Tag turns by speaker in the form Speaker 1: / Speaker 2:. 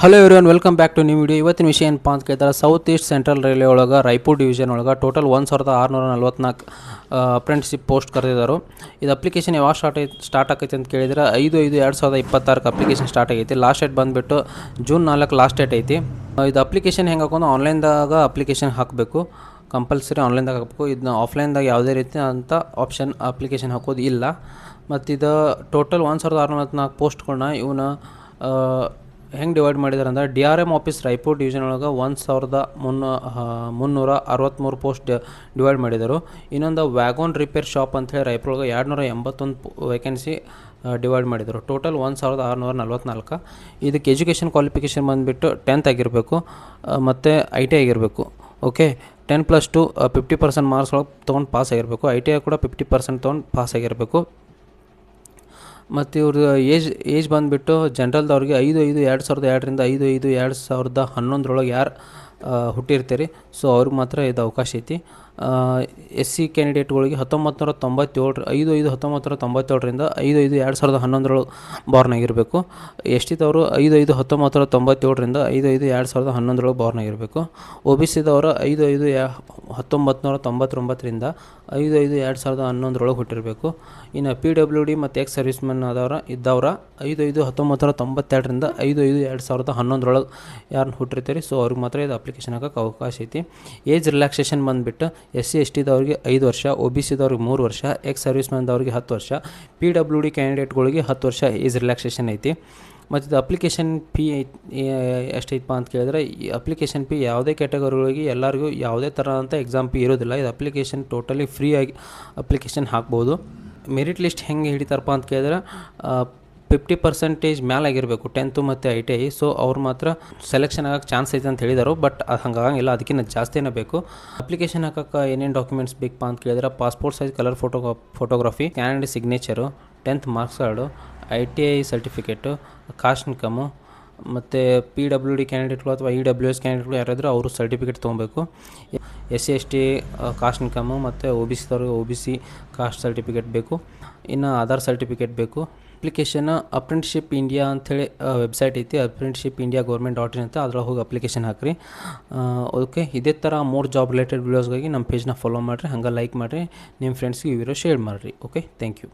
Speaker 1: Hello everyone, welcome back to new video. ಇವತ್ತಿನ ವಿಷಯ ಏನಪ್ಪ ಅಂತ ಕೇಳ್ತಾರೆ, ಸೌತ್ ಈಸ್ಟ್ ಸೆಂಟ್ರಲ್ ರೈಲ್ವೆ ಒಳಗೆ ರಾಯಪುರ ಡಿವಿಷನ್ ಒಳಗೆ ಟೋಟಲ್ 1644 ಅಪ್ರೆಂಟಿಸ್ಶಿಪ್ ಪೋಸ್ಟ್ ಕರೆದಿದ್ದಾರೆ. ಇದು ಅಪ್ಲಿಕೇಶನ್ ಯಾವಾಗ ಸ್ಟಾರ್ಟ್ ಆಕೈತೆ ಅಂತ ಕೇಳಿದರೆ 5/5/2026 ಅಪ್ಲಿಕೇಶನ್ ಸ್ಟಾರ್ಟ್ ಆಗೈತಿ. ಲಾಸ್ಟ್ ಡೇಟ್ ಬಂದುಬಿಟ್ಟು June 4 ಲಾಸ್ಟ್ ಡೇಟ್ ಐತಿ. ಇದು ಅಪ್ಲಿಕೇಶನ್ ಹೆಂಗೆ ಹಾಕೊಂಡು ಆನ್ಲೈನ್ದಾಗ ಅಪ್ಲಿಕೇಶನ್ ಹಾಕಬೇಕು, ಕಂಪಲ್ಸರಿ ಆನ್ಲೈನ್ದಾಗ ಹಾಕಬೇಕು. ಇದನ್ನ ಆಫ್ಲೈನ್ದಾಗ ಯಾವುದೇ ರೀತಿ ಅಂತ ಆಪ್ಷನ್ ಅಪ್ಲಿಕೇಶನ್ ಹಾಕೋದು ಇಲ್ಲ. ಮತ್ತು ಇದು ಟೋಟಲ್ 1644 ಪೋಸ್ಟ್ಗಳನ್ನ ಇವನ್ನ ಹೆಂಗೆ ಡಿವೈಡ್ ಮಾಡಿದ್ದಾರೆ ಅಂದರೆ, DRM ಆಫೀಸ್ ರಾಯಪುರ ಡಿವಿಷನ್ ಒಳಗೆ 1363 ಪೋಸ್ಟ್ ಡಿವೈಡ್ ಮಾಡಿದರು. ಇನ್ನೊಂದು ವ್ಯಾಗೋನ್ ರಿಪೇರ್ ಶಾಪ್ ಅಂಥೇಳಿ ರಾಯಪುರ ಒಳಗೆ 281 ವೇಕೆನ್ಸಿ ಡಿವೈಡ್ ಮಾಡಿದರು. ಟೋಟಲ್ 1644. ಇದಕ್ಕೆ ಎಜುಕೇಷನ್ ಕ್ವಾಲಿಫಿಕೇಷನ್ ಬಂದುಬಿಟ್ಟು 10th ಆಗಿರಬೇಕು ಮತ್ತು ITI ಆಗಿರಬೇಕು. ಓಕೆ, 10+2 50% ಮಾರ್ಕ್ಸ್ ಒಳಗೆ ತೊಗೊಂಡು ಪಾಸ್ ಆಗಿರಬೇಕು. ITI ಕೂಡ 50% ತೊಗೊಂಡು ಪಾಸ್ ಆಗಿರಬೇಕು. ಮತ್ತು ಇವ್ರದ್ದು ಏಜ್ ಬಂದುಬಿಟ್ಟು ಜನರಲ್ದವ್ರಿಗೆ 5/5/2002ರಿಂದ 5/5/2011 ಯಾರು ಹುಟ್ಟಿರ್ತೀರಿ, ಸೊ ಅವ್ರಿಗೆ ಮಾತ್ರ ಇದು ಅವಕಾಶ ಐತಿ. SC ಕ್ಯಾಂಡಿಡೇಟ್ಗಳಿಗೆ 5/5/1997ರಿಂದ 5/5/2011 ಬಾರ್ನ್ ಆಗಿರಬೇಕು. STದವರು 5/5/1997ರಿಂದ 5/5/2011 ಬಾರ್ನ್ ಆಗಿರಬೇಕು. OBCದವರು 5/5/1999ರಿಂದ 5/5/2011 ಹುಟ್ಟಿರಬೇಕು. ಇನ್ನು PWD ಮತ್ತು ಎಕ್ಸ್ ಸರ್ವಿಸ್ಮೆನ್ ಇದ್ದವ್ರ 5/5/1992ರಿಂದ 5/5/2011 ಯಾರನ್ನ ಹುಟ್ಟಿರ್ತೀರಿ, ಸೊ ಅವ್ರಿಗೆ ಮಾತ್ರ ಇದು ಅಪ್ಲಿಕೇಶನ್ ಹಾಕೋಕ್ಕೆ ಅವಕಾಶ ಐತಿ. ಏಜ್ ರಿಲ್ಯಾಕ್ಸೇಷನ್ ಬಂದುಬಿಟ್ಟು SC STದವ್ರಿಗೆ 5 ವರ್ಷ, OBCದವ್ರಿಗೆ 3 ವರ್ಷ, ಎಕ್ಸ್ ಸರ್ವಿಸ್ಮೆನ್ದವ್ರಿಗೆ 10 ವರ್ಷ, PWD ಕ್ಯಾಂಡಿಡೇಟ್ಗಳಿಗೆ 10 ವರ್ಷ ಏಜ್ ರಿಲ್ಯಾಕ್ಸೇಷನ್ ಐತಿ. ಮತ್ತು ಇದು ಅಪ್ಲಿಕೇಶನ್ ಫೀ ಎಷ್ಟೈತಪ್ಪ ಅಂತ ಕೇಳಿದ್ರೆ, ಈ ಅಪ್ಲಿಕೇಶನ್ ಫೀ ಯಾವುದೇ ಕ್ಯಾಟಗರಿಗಳಿಗೆ ಎಲ್ಲರಿಗೂ ಯಾವುದೇ ಥರ ಅಂತ ಎಕ್ಸಾಮ್ ಫೀ ಇರೋದಿಲ್ಲ. ಇದು ಅಪ್ಲಿಕೇಶನ್ ಟೋಟಲಿ ಫ್ರೀಯಾಗಿ ಅಪ್ಲಿಕೇಶನ್ ಹಾಕ್ಬೋದು. ಮೆರಿಟ್ ಲಿಸ್ಟ್ ಹೆಂಗೆ ಹಿಡಿತಾರಪ್ಪ ಅಂತ ಕೇಳಿದ್ರೆ, 50% ಮೇಲಾಗಿರಬೇಕು 10th ಮತ್ತು ITI. ಸೊ ಅವ್ರು ಮಾತ್ರ ಸೆಲೆಕ್ಷನ್ ಆಗೋಕ್ಕೆ ಚಾನ್ಸ್ ಐತೆ ಅಂತ ಹೇಳಿದರು. ಬಟ್ ಅದು ಹಂಗಾಗಂಗಿಲ್ಲ, ಅದಕ್ಕಿಂತ ಜಾಸ್ತಿನೇ ಬೇಕು. ಅಪ್ಲಿಕೇಶನ್ ಹಾಕೋಕ್ಕೆ ಏನೇನು ಡಾಕ್ಯುಮೆಂಟ್ಸ್ ಬೇಕಪ್ಪ ಅಂತ ಕೇಳಿದ್ರೆ, passport size colour photography, candidate signature, 10th marks card, ITI certificate, cost income, ಮತ್ತು PWD ಕ್ಯಾಂಡಿಡೇಟ್ಗಳು ಅಥವಾ EWS ಕ್ಯಾಂಡಿಡೇಟ್ಗಳು ಯಾರಾದರೂ ಅವರು ಸರ್ಟಿಫಿಕೇಟ್ ತೊಗೊಬೇಕು. SC ST ಕಾಸ್ಟ್ ಇನ್ಕಮು ಮತ್ತು OBCದವ್ರಿಗೆ OBC ಕಾಸ್ಟ್ ಸರ್ಟಿಫಿಕೇಟ್ ಬೇಕು. ಇನ್ನು ಆಧಾರ್ ಸರ್ಟಿಫಿಕೇಟ್ ಬೇಕು. ಅಪ್ಲಿಕೇಶನ್ ಅಪ್ರೆಂಟಿಸ್ಶಿಪ್ ಇಂಡಿಯಾ ಅಂಥೇಳಿ ವೆಬ್ಸೈಟ್ ಐತಿ, apprenticeshipindia.gov.in ಅಂತ, ಅದ್ರೊಳಗೆ ಹೋಗಿ ಅಪ್ಲಿಕೇಶನ್ ಹಾಕಿರಿ. ಓಕೆ, ಇದೇ ಥರ 3 ಜಾಬ್ ರಿಲೇಟೆಡ್ ವೀಡಿಯೋಸ್ಗಾಗಿ ನಮ್ಮ ಪೇಜ್ನ ಫಾಲೋ ಮಾಡಿರಿ, ಹಂಗೆ ಲೈಕ್ ಮಾಡಿರಿ, ನಿಮ್ಮ ಫ್ರೆಂಡ್ಸ್ಗೆ ಈ ವಿಡಿಯೋ ಶೇರ್ ಮಾಡಿರಿ. Okay, thank you.